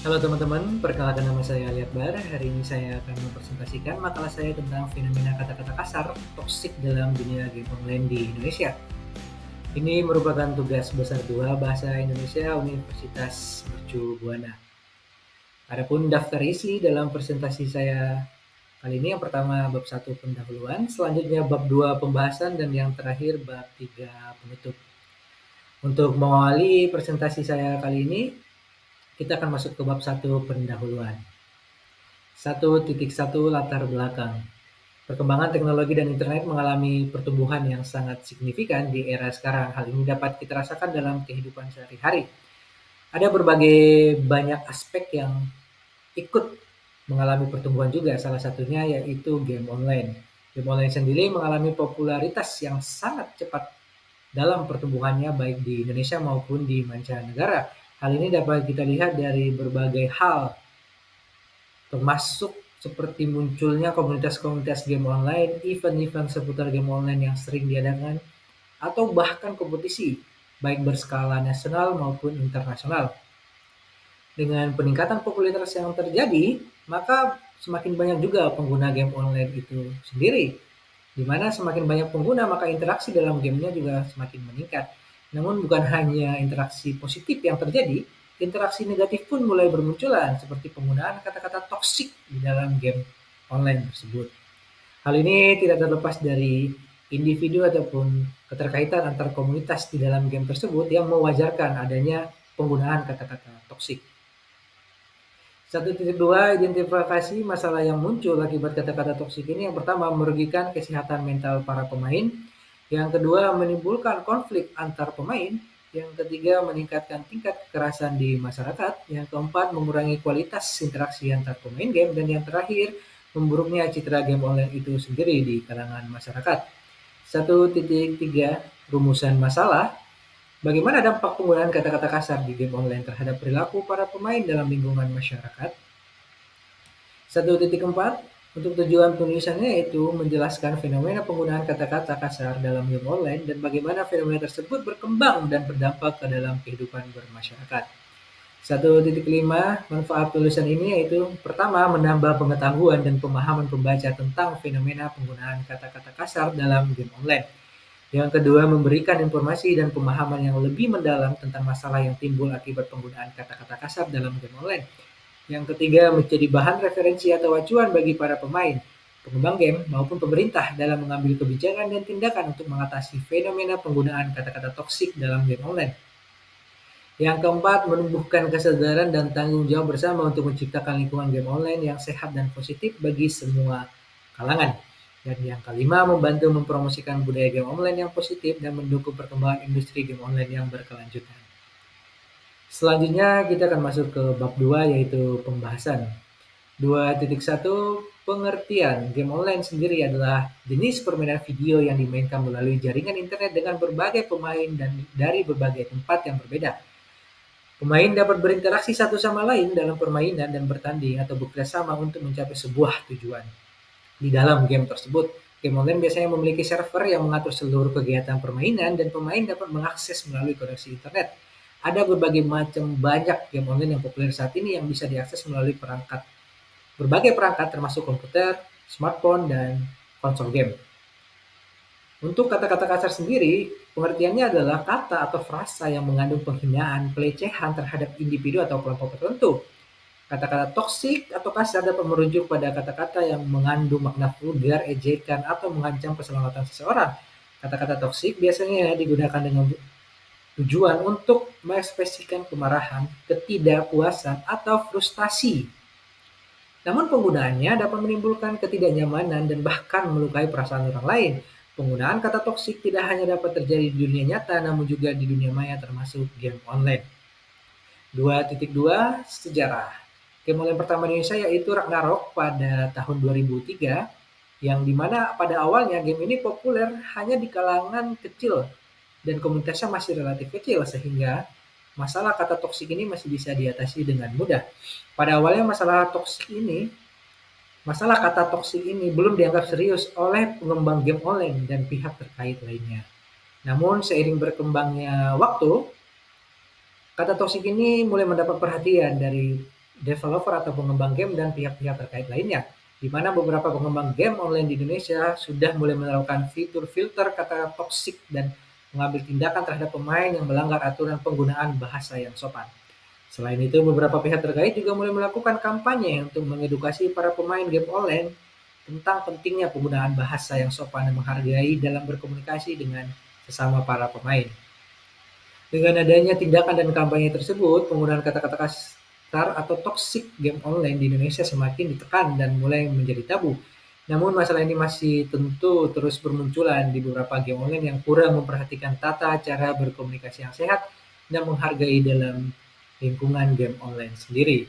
Halo teman-teman, perkenalkan nama saya Ali Akbar. Hari ini saya akan mempresentasikan makalah saya tentang fenomena kata-kata kasar toksik dalam dunia game online di Indonesia. Ini merupakan tugas besar 2 Bahasa Indonesia Universitas Mercu Buana. Adapun daftar isi dalam presentasi saya kali ini yang pertama bab 1 pendahuluan, selanjutnya bab 2 pembahasan, dan yang terakhir bab 3 penutup. Untuk mengawali presentasi saya kali ini, kita akan masuk ke bab 1 pendahuluan. 1.1 Latar belakang. Perkembangan teknologi dan internet mengalami pertumbuhan yang sangat signifikan di era sekarang. Hal ini dapat kita rasakan dalam kehidupan sehari-hari. Ada berbagai banyak aspek yang ikut mengalami pertumbuhan juga. Salah satunya yaitu game online. Game online sendiri mengalami popularitas yang sangat cepat dalam pertumbuhannya baik di Indonesia maupun di mancanegara. Hal ini dapat kita lihat dari berbagai hal, termasuk seperti munculnya komunitas-komunitas game online, event-event seputar game online yang sering diadakan, atau bahkan kompetisi, baik berskala nasional maupun internasional. Dengan peningkatan popularitas yang terjadi, maka semakin banyak juga pengguna game online itu sendiri. Di mana semakin banyak pengguna, maka interaksi dalam gamenya juga semakin meningkat. Namun bukan hanya interaksi positif yang terjadi, interaksi negatif pun mulai bermunculan, seperti penggunaan kata-kata toksik di dalam game online tersebut. Hal ini tidak terlepas dari individu ataupun keterkaitan antar komunitas di dalam game tersebut yang mewajarkan adanya penggunaan kata-kata toksik. 1.2 Identifikasi masalah yang muncul akibat kata-kata toksik ini. Yang pertama, merugikan kesehatan mental para pemain. Yang kedua, menimbulkan konflik antar pemain. Yang ketiga, meningkatkan tingkat kekerasan di masyarakat. Yang keempat, mengurangi kualitas interaksi antar pemain game. Dan yang terakhir, memburuknya citra game online itu sendiri di kalangan masyarakat. 1.3 Rumusan masalah. Bagaimana dampak penggunaan kata-kata kasar di game online terhadap perilaku para pemain dalam lingkungan masyarakat? 1.4 Untuk tujuan penulisannya yaitu menjelaskan fenomena penggunaan kata-kata kasar dalam game online dan bagaimana fenomena tersebut berkembang dan berdampak ke dalam kehidupan bermasyarakat. 1.5 Manfaat tulisan ini yaitu pertama, menambah pengetahuan dan pemahaman pembaca tentang fenomena penggunaan kata-kata kasar dalam game online. Yang kedua, memberikan informasi dan pemahaman yang lebih mendalam tentang masalah yang timbul akibat penggunaan kata-kata kasar dalam game online. Yang ketiga, menjadi bahan referensi atau acuan bagi para pemain, pengembang game, maupun pemerintah dalam mengambil kebijakan dan tindakan untuk mengatasi fenomena penggunaan kata-kata toksik dalam game online. Yang keempat, menumbuhkan kesadaran dan tanggung jawab bersama untuk menciptakan lingkungan game online yang sehat dan positif bagi semua kalangan. Dan yang kelima, membantu mempromosikan budaya game online yang positif dan mendukung perkembangan industri game online yang berkelanjutan. Selanjutnya kita akan masuk ke bab 2 yaitu pembahasan. 2.1 Pengertian. Game online sendiri adalah jenis permainan video yang dimainkan melalui jaringan internet dengan berbagai pemain dan dari berbagai tempat yang berbeda. Pemain dapat berinteraksi satu sama lain dalam permainan dan bertanding atau bekerjasama untuk mencapai sebuah tujuan. Di dalam game tersebut, game online biasanya memiliki server yang mengatur seluruh kegiatan permainan dan pemain dapat mengakses melalui koneksi internet. Ada berbagai macam banyak game online yang populer saat ini yang bisa diakses melalui berbagai perangkat termasuk komputer, smartphone, dan konsol game. Untuk kata-kata kasar sendiri, pengertiannya adalah kata atau frasa yang mengandung penghinaan, pelecehan terhadap individu atau kelompok tertentu. Kata-kata toksik atau kasar dapat merujuk pada kata-kata yang mengandung makna vulgar, ejekan, atau mengancam keselamatan seseorang. Kata-kata toksik biasanya digunakan dengan tujuan untuk mengekspresikan kemarahan, ketidakpuasan, atau frustasi. Namun penggunaannya dapat menimbulkan ketidaknyamanan dan bahkan melukai perasaan orang lain. Penggunaan kata toksik tidak hanya dapat terjadi di dunia nyata, namun juga di dunia maya termasuk game online. 2.2 Sejarah. Game online pertama di Indonesia yaitu Ragnarok pada tahun 2003, yang dimana pada awalnya game ini populer hanya di kalangan kecil dan komunitasnya masih relatif kecil, sehingga masalah kata toksik ini masih bisa diatasi dengan mudah. Pada awalnya masalah kata toksik ini belum dianggap serius oleh pengembang game online dan pihak terkait lainnya. Namun seiring berkembangnya waktu, kata toksik ini mulai mendapat perhatian dari developer atau pengembang game dan pihak-pihak terkait lainnya, di mana beberapa pengembang game online di Indonesia sudah mulai menerapkan fitur filter kata toksik dan mengambil tindakan terhadap pemain yang melanggar aturan penggunaan bahasa yang sopan. Selain itu, beberapa pihak terkait juga mulai melakukan kampanye untuk mengedukasi para pemain game online tentang pentingnya penggunaan bahasa yang sopan dan menghargai dalam berkomunikasi dengan sesama para pemain. Dengan adanya tindakan dan kampanye tersebut, penggunaan kata-kata kasar atau toksik game online di Indonesia semakin ditekan dan mulai menjadi tabu. Namun masalah ini masih tentu terus bermunculan di beberapa game online yang kurang memperhatikan tata cara berkomunikasi yang sehat dan menghargai dalam lingkungan game online sendiri.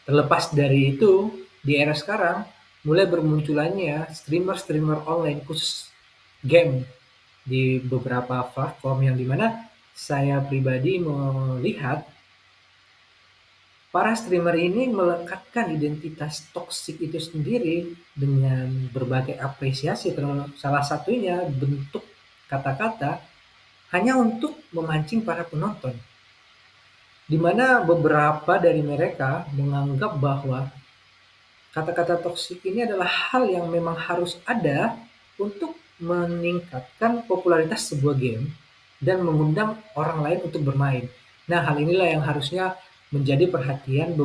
Terlepas dari itu, di era sekarang mulai bermunculannya streamer-streamer online khusus game di beberapa platform yang dimana saya pribadi melihat para streamer ini melekatkan identitas toksik itu sendiri dengan berbagai apresiasi, salah satunya bentuk kata-kata hanya untuk memancing para penonton. Di mana beberapa dari mereka menganggap bahwa kata-kata toksik ini adalah hal yang memang harus ada untuk meningkatkan popularitas sebuah game dan mengundang orang lain untuk bermain. Nah, hal inilah yang harusnya menjadi perhatian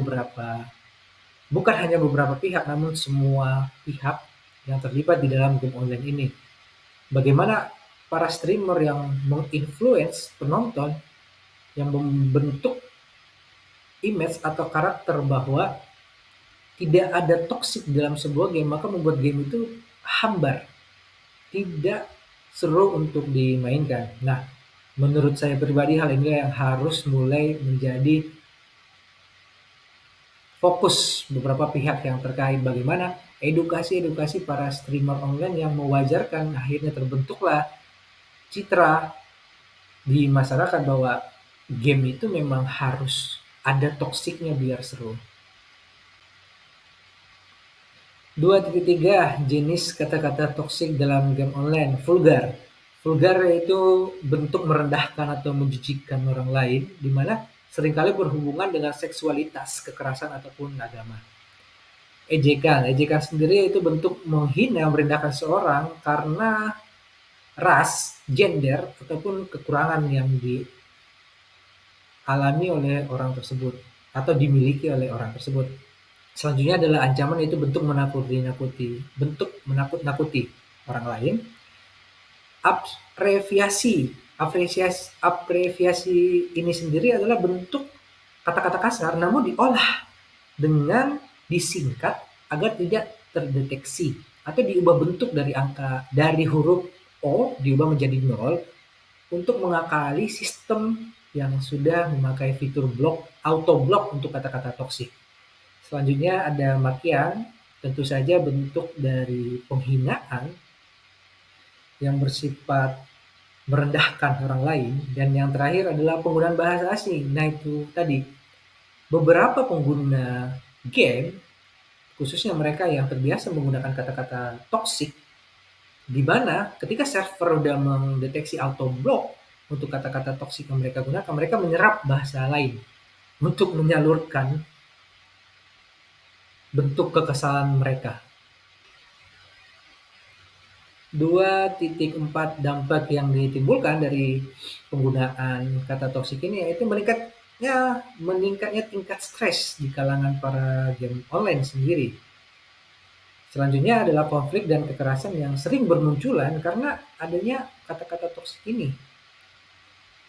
bukan hanya beberapa pihak, namun semua pihak yang terlibat di dalam game online ini. Bagaimana para streamer yang menginfluence penonton, yang membentuk image atau karakter bahwa tidak ada toksik dalam sebuah game, maka membuat game itu hambar, tidak seru untuk dimainkan. Nah, menurut saya pribadi hal ini yang harus mulai menjadi fokus beberapa pihak yang terkait, bagaimana edukasi-edukasi para streamer online yang mewajarkan akhirnya terbentuklah citra di masyarakat bahwa game itu memang harus ada toksiknya biar seru. 2.3 jenis kata-kata toksik dalam game online. Vulgar. Vulgar yaitu bentuk merendahkan atau menjijikkan orang lain, di mana seringkali berhubungan dengan seksualitas, kekerasan, ataupun agama. Ejekan. Ejekan sendiri yaitu bentuk menghina, merendahkan seorang karena ras, gender, ataupun kekurangan yang dialami oleh orang tersebut atau dimiliki oleh orang tersebut. Selanjutnya adalah ancaman, yaitu bentuk menakut-nakuti orang lain. Apresiasi ini sendiri adalah bentuk kata-kata kasar namun diolah dengan disingkat agar tidak terdeteksi atau diubah bentuk dari huruf O diubah menjadi 0 untuk mengakali sistem yang sudah memakai fitur auto block untuk kata-kata toksik. Selanjutnya ada makian, tentu saja bentuk dari penghinaan yang bersifat merendahkan orang lain. Dan yang terakhir adalah penggunaan bahasa asing. Nah, itu tadi beberapa pengguna game, khususnya mereka yang terbiasa menggunakan kata-kata toksik, di mana ketika server udah mendeteksi auto block untuk kata-kata toksik yang mereka gunakan, mereka menyerap bahasa lain untuk menyalurkan bentuk kekesalan mereka. 2.4 dampak yang ditimbulkan dari penggunaan kata toksik ini yaitu meningkatnya tingkat stres di kalangan para game online sendiri. Selanjutnya adalah konflik dan kekerasan yang sering bermunculan karena adanya kata-kata toksik ini.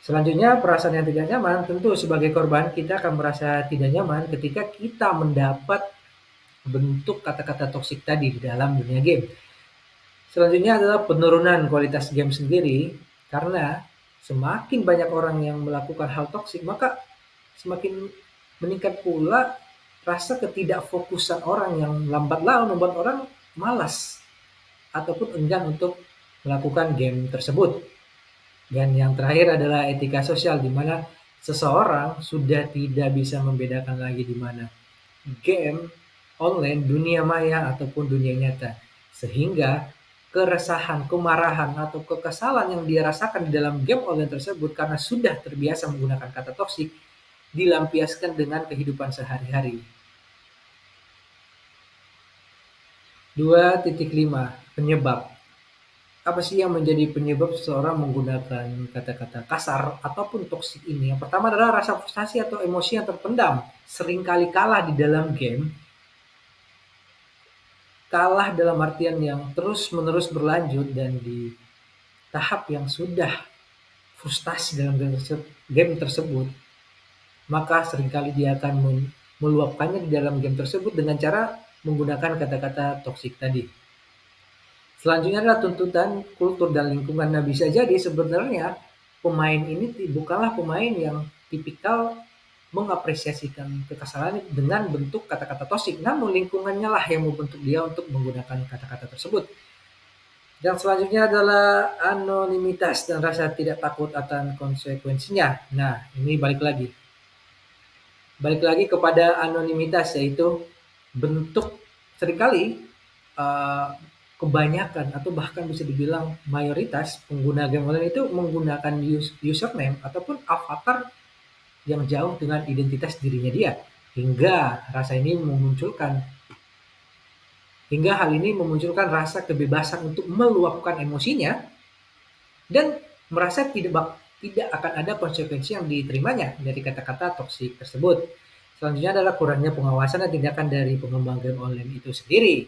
Selanjutnya, perasaan yang tidak nyaman, tentu sebagai korban kita akan merasa tidak nyaman ketika kita mendapat bentuk kata-kata toksik tadi di dalam dunia game. Selanjutnya adalah penurunan kualitas game sendiri, karena semakin banyak orang yang melakukan hal toksik, maka semakin meningkat pula rasa ketidakfokusan orang yang lambat laun membuat orang malas ataupun enggan untuk melakukan game tersebut. Dan yang terakhir adalah etika sosial, di mana seseorang sudah tidak bisa membedakan lagi di mana game online, dunia maya, ataupun dunia nyata. Sehingga keresahan, kemarahan, atau kekesalan yang dia rasakan di dalam game online tersebut karena sudah terbiasa menggunakan kata toksik, dilampiaskan dengan kehidupan sehari-hari. 2.5 Penyebab. Apa sih yang menjadi penyebab seseorang menggunakan kata-kata kasar ataupun toksik ini? Yang pertama adalah rasa frustasi atau emosi yang terpendam. Seringkali kalah di dalam game, kalah dalam artian yang terus-menerus berlanjut dan di tahap yang sudah frustasi dalam game tersebut, maka seringkali dia akan meluapkannya di dalam game tersebut dengan cara menggunakan kata-kata toksik tadi. Selanjutnya adalah tuntutan kultur dan lingkungan. Nah, bisa jadi sebenarnya pemain ini bukanlah pemain yang tipikal mengapresiasikan kekesalan dengan bentuk kata-kata toksik, namun lingkungannya lah yang membentuk dia untuk menggunakan kata-kata tersebut. Dan selanjutnya adalah anonimitas dan rasa tidak takut akan konsekuensinya. Nah, ini balik lagi kepada anonimitas, yaitu bentuk seringkali kebanyakan atau bahkan bisa dibilang mayoritas pengguna game online itu menggunakan username ataupun avatar yang jauh dengan identitas dirinya dia, hingga hal ini memunculkan rasa kebebasan untuk meluapkan emosinya dan merasa tidak akan ada konsekuensi yang diterimanya dari kata-kata toksik tersebut. Selanjutnya adalah kurangnya pengawasan dan tindakan dari pengembang game online itu sendiri.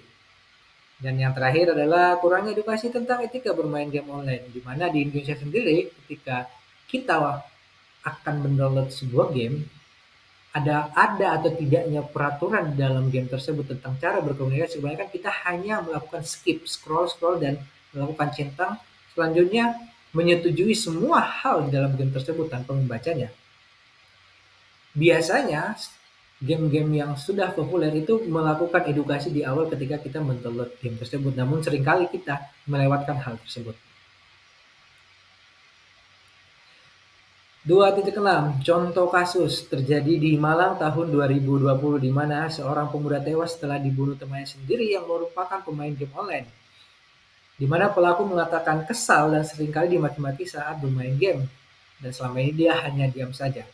Dan yang terakhir adalah kurangnya edukasi tentang etika bermain game online, di mana di Indonesia sendiri ketika kita akan mendownload sebuah game, ada atau tidaknya peraturan di dalam game tersebut tentang cara berkomunikasi, kebanyakan kita hanya melakukan skip, scroll, dan melakukan centang, selanjutnya menyetujui semua hal di dalam game tersebut tanpa membacanya. Biasanya game-game yang sudah populer itu melakukan edukasi di awal ketika kita mendownload game tersebut, namun seringkali kita melewatkan hal tersebut. 2.6 Contoh kasus terjadi di Malang tahun 2020, di mana seorang pemuda tewas setelah dibunuh temannya sendiri yang merupakan pemain game online, di mana pelaku mengatakan kesal dan seringkali dimaki-maki saat bermain game, dan selama ini dia hanya diam saja.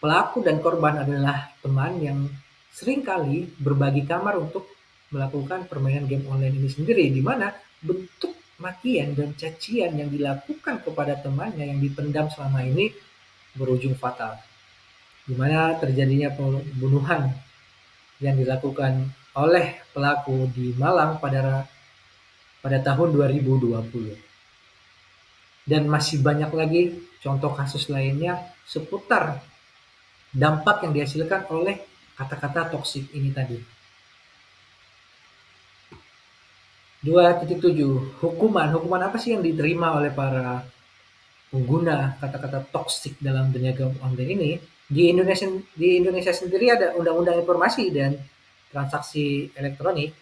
Pelaku dan korban adalah teman yang seringkali berbagi kamar untuk melakukan permainan game online ini sendiri, di mana bentuk makian dan cacian yang dilakukan kepada temannya yang dipendam selama ini berujung fatal, di mana terjadinya pembunuhan yang dilakukan oleh pelaku di Malang pada tahun 2020. Dan masih banyak lagi contoh kasus lainnya seputar dampak yang dihasilkan oleh kata-kata toksik ini tadi. 2.7 Hukuman apa sih yang diterima oleh para pengguna kata-kata toksik dalam dunia game online ini? Di Indonesia sendiri ada Undang-Undang Informasi dan Transaksi Elektronik,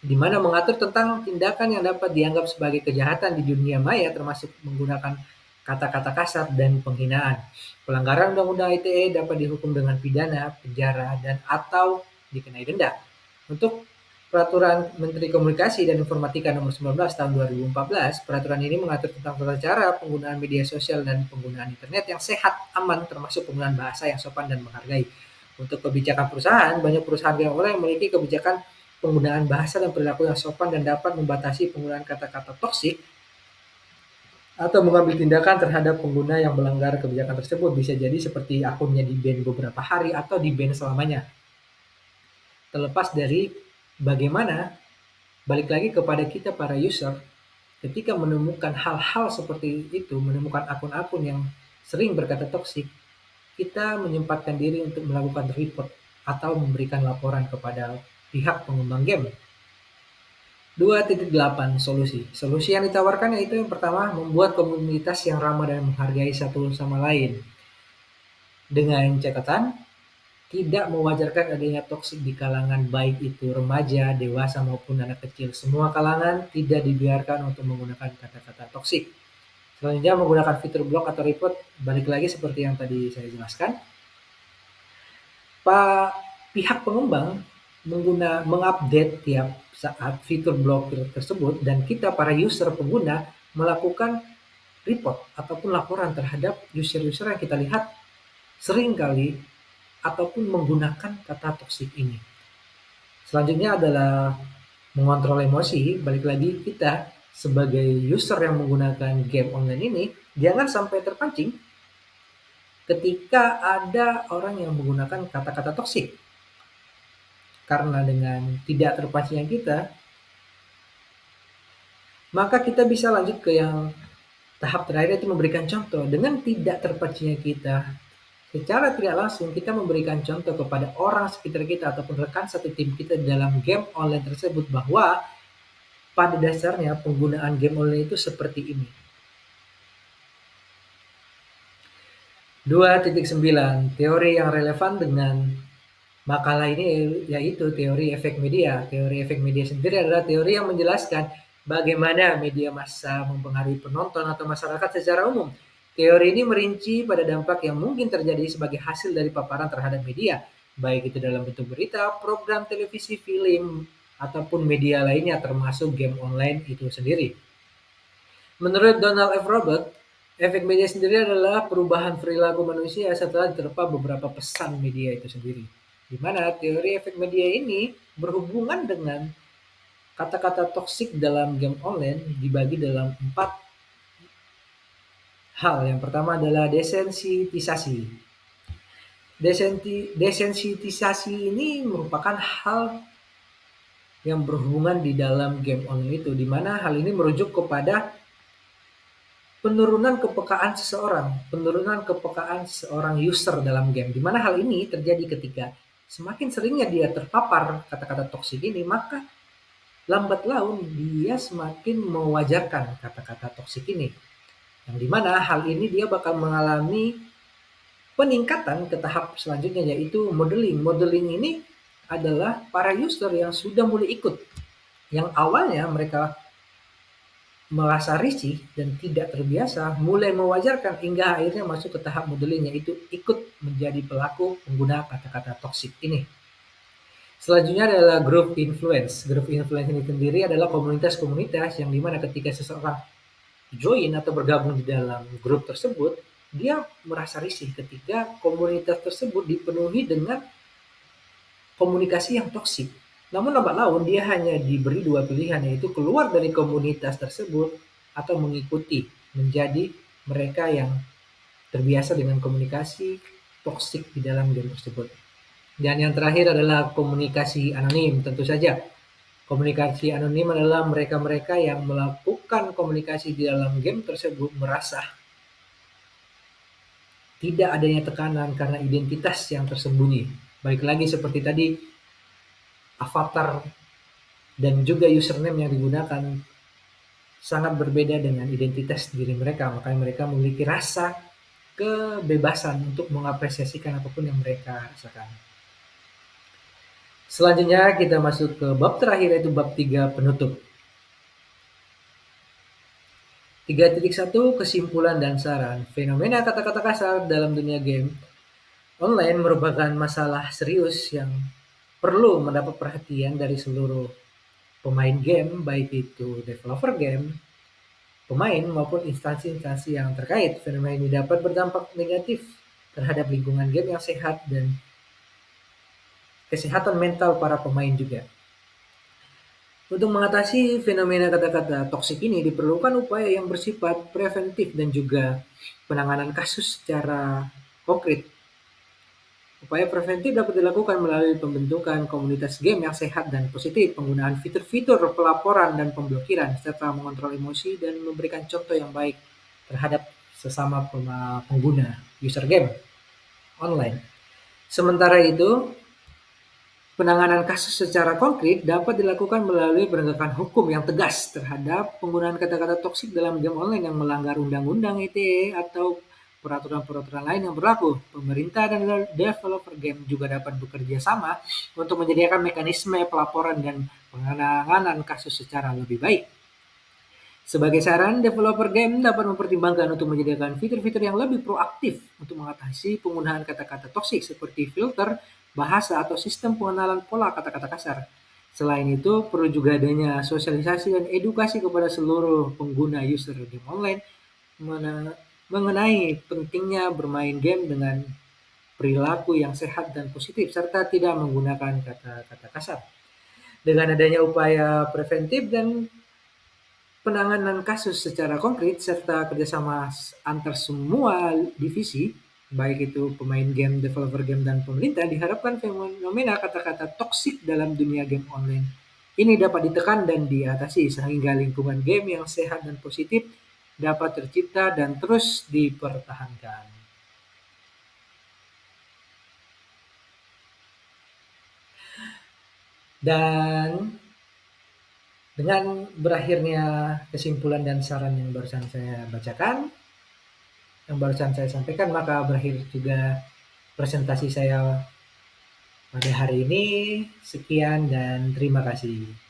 di mana mengatur tentang tindakan yang dapat dianggap sebagai kejahatan di dunia maya, termasuk menggunakan kata-kata kasar dan penghinaan. Pelanggaran Undang-Undang ITE dapat dihukum dengan pidana, penjara, dan atau dikenai denda. Untuk Peraturan Menteri Komunikasi dan Informatika Nomor 19 Tahun 2014, peraturan ini mengatur tentang tata cara penggunaan media sosial dan penggunaan internet yang sehat, aman, termasuk penggunaan bahasa yang sopan dan menghargai. Untuk kebijakan perusahaan, banyak perusahaan game online memiliki kebijakan penggunaan bahasa dan perilaku yang sopan dan dapat membatasi penggunaan kata-kata toksik atau mengambil tindakan terhadap pengguna yang melanggar kebijakan tersebut. Bisa jadi seperti akunnya di-ban beberapa hari atau di-ban selamanya. Terlepas dari bagaimana, balik lagi kepada kita para user, ketika menemukan hal-hal seperti itu, menemukan akun-akun yang sering berkata toksik, kita menyempatkan diri untuk melakukan report atau memberikan laporan kepada pihak pengembang game. 2.8 Solusi yang ditawarkan yaitu yang pertama, membuat komunitas yang ramah dan menghargai satu sama lain. Dengan catatan, tidak mewajarkan adanya toksik di kalangan baik itu remaja, dewasa maupun anak kecil. Semua kalangan tidak dibiarkan untuk menggunakan kata-kata toksik. Selanjutnya menggunakan fitur block atau report, balik lagi seperti yang tadi saya jelaskan. Pihak pengembang mengupdate tiap saat fitur block tersebut, dan kita para user pengguna melakukan report ataupun laporan terhadap user-user yang kita lihat seringkali ataupun menggunakan kata toksik ini. Selanjutnya adalah mengontrol emosi. Balik lagi, kita sebagai user yang menggunakan game online ini jangan sampai terpancing ketika ada orang yang menggunakan kata-kata toksik. Karena dengan tidak terpancingnya kita, maka kita bisa lanjut ke yang tahap terakhir, yaitu memberikan contoh. Dengan tidak terpancingnya kita, secara tidak langsung kita memberikan contoh kepada orang sekitar kita ataupun rekan satu tim kita dalam game online tersebut bahwa pada dasarnya penggunaan game online itu seperti ini. 2.9 teori yang relevan dengan makalah ini yaitu teori efek media. Teori efek media sendiri adalah teori yang menjelaskan bagaimana media massa mempengaruhi penonton atau masyarakat secara umum. Teori ini merinci pada dampak yang mungkin terjadi sebagai hasil dari paparan terhadap media, baik itu dalam bentuk berita, program televisi, film, ataupun media lainnya termasuk game online itu sendiri. Menurut Donald F. Robert, efek media sendiri adalah perubahan perilaku manusia setelah diterpa beberapa pesan media itu sendiri. Di mana teori efek media ini berhubungan dengan kata-kata toksik dalam game online dibagi dalam 4 hal. Yang pertama adalah desensitisasi. Desensitisasi ini merupakan hal yang berhubungan di dalam game online itu, di mana hal ini merujuk kepada penurunan kepekaan seorang user dalam game, di mana hal ini terjadi ketika semakin seringnya dia terpapar kata-kata toksik ini, maka lambat laun dia semakin mewajarkan kata-kata toksik ini. Yang dimana hal ini dia bakal mengalami peningkatan ke tahap selanjutnya, yaitu modeling. Modeling ini adalah para user yang sudah mulai ikut. Yang awalnya mereka merasa risih dan tidak terbiasa, mulai mewajarkan hingga akhirnya masuk ke tahap modeling, yaitu ikut menjadi pelaku pengguna kata-kata toksik ini. Selanjutnya adalah group influence. Group influence ini sendiri adalah komunitas-komunitas yang dimana ketika seseorang join atau bergabung di dalam grup tersebut, dia merasa risih ketika komunitas tersebut dipenuhi dengan komunikasi yang toksik. Namun lambat laun dia hanya diberi 2 pilihan, yaitu keluar dari komunitas tersebut atau mengikuti, menjadi mereka yang terbiasa dengan komunikasi toksik di dalam game tersebut. Dan yang terakhir adalah komunikasi anonim. Tentu saja komunikasi anonim adalah mereka-mereka yang melakukan komunikasi di dalam game tersebut merasa tidak adanya tekanan karena identitas yang tersembunyi. Balik lagi seperti tadi, avatar dan juga username yang digunakan sangat berbeda dengan identitas diri mereka, makanya mereka memiliki rasa kebebasan untuk mengapresiasikan apapun yang mereka rasakan. Selanjutnya kita masuk ke bab terakhir, yaitu bab 3 penutup. 3.1 kesimpulan dan saran. Fenomena kata-kata kasar dalam dunia game online merupakan masalah serius yang perlu mendapat perhatian dari seluruh pemain game, baik itu developer game, pemain maupun instansi-instansi yang terkait. Fenomena ini dapat berdampak negatif terhadap lingkungan game yang sehat dan kesehatan mental para pemain juga. Untuk mengatasi fenomena kata-kata toksik ini diperlukan upaya yang bersifat preventif dan juga penanganan kasus secara konkret. Upaya preventif dapat dilakukan melalui pembentukan komunitas game yang sehat dan positif, penggunaan fitur-fitur pelaporan dan pemblokiran, serta mengontrol emosi dan memberikan contoh yang baik terhadap sesama pengguna user game online. Sementara itu, penanganan kasus secara konkret dapat dilakukan melalui penegakan hukum yang tegas terhadap penggunaan kata-kata toksik dalam game online yang melanggar undang-undang ITE atau peraturan-peraturan lain yang berlaku. Pemerintah dan developer game juga dapat bekerja sama untuk menyediakan mekanisme pelaporan dan penanganan kasus secara lebih baik. Sebagai saran, developer game dapat mempertimbangkan untuk menyediakan fitur-fitur yang lebih proaktif untuk mengatasi penggunaan kata-kata toksik seperti filter, bahasa, atau sistem pengenalan pola kata-kata kasar. Selain itu, perlu juga adanya sosialisasi dan edukasi kepada seluruh pengguna user game online mengenai pentingnya bermain game dengan perilaku yang sehat dan positif, serta tidak menggunakan kata-kata kasar. Dengan adanya upaya preventif dan penanganan kasus secara konkret serta kerjasama antar semua divisi, baik itu pemain game, developer game, dan pemerintah, diharapkan fenomena kata-kata toksik dalam dunia game online ini dapat ditekan dan diatasi sehingga lingkungan game yang sehat dan positif dapat tercipta dan terus dipertahankan. Dan dengan berakhirnya kesimpulan dan saran yang barusan saya bacakan, yang barusan saya sampaikan, maka berakhir juga presentasi saya pada hari ini. Sekian dan terima kasih.